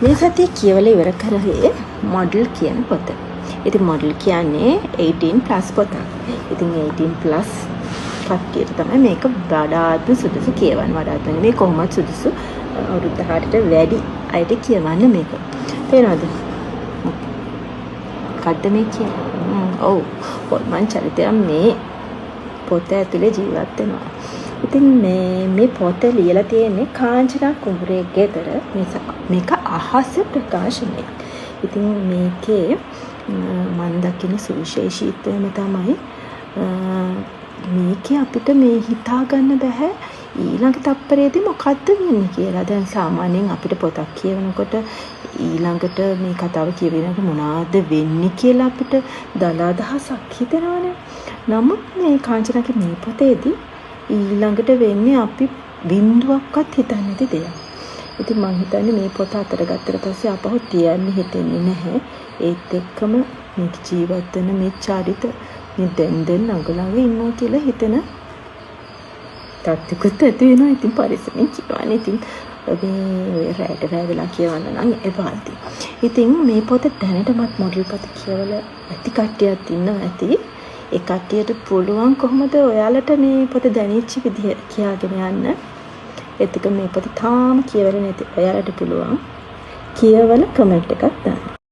මේ සතියේ කියවලා ඉවර කරේ මොඩල් කියන පොත. ඉතින් මොඩල් කියන්නේ 18+ පොතක්. ඉතින් 18+ කට්ටියට තමයි මේක වඩාත්ම සුදුසු කියවන්න. වඩාත්ම නෙමෙයි කොහොමද සුදුසු අවුරුදු 18ට වැඩි අයට කියවන්න මේක. තේරෙනවද? මොකද්ද මේ කියන්නේ? ඔව්. හොල්මන් චරිතය මේ පොත ඇතුලේ ජීවත් වෙනවා. ඉතින් මේ පොත ලියලා තියෙන්නේ කාංචනා කුඹුරේ ගෙදර. මේක අහස ප්‍රකාශනයක්. ඉතින් මේකේ මම දකින සුවිශේෂීත්වයම තමයි මේකේ අපිට මේ හිතා ගන්න බෑ ඊළඟ තප්පරේදී මොකද්ද වෙන්නේ කියලා. දැන් සාමාන්‍යයෙන් අපිට පොතක් කියවනකොට ඊළඟට මේ කතාව කියවෙනකොට මොනවද වෙන්නේ කියලා අපිට දල අදහසක් හිතෙනවනේ. නමුත් මේ කාංචනාගේ මේ පොතේදී ඊළඟට වෙන්නේ අපි බිඳුවක්වත් හිතන්නේ නැති දෙයක්. ඉතින් මම හිතන්නේ මේ පොත අතට ගත්තට පස්සේ අපහු තියන්න හිතෙන්නේ නැහැ. ඒත් එක්කම මේ ජීවත් වෙන මේ චරිත මේ දැන් ළඟ ඉන්නවා කියලා හිතන තත්ත්වයකට ඇති වෙනවා. ඉතින් පරිස්සමෙන් කියවන්නේ. ඉතින් ඔය රැට වෙලා කියවන්න නම් එපාති. ඉතින් මේ පොත දැනටමත් මොඩල් පොත කියවලා ඇති කට්ටියක් ඉන්නවා ඇති. ඒ කට්ටියට පුළුවන් කොහොමද ඔයාලට මේ පොත දැනෙච්ච විදිහ කියාගෙන යන්න. ඒත් එක මේ පොත තාම කියවලා නැති ඔයාලට පුළුවන් කියවලා කමෙන්ට් එකක් දාන්න.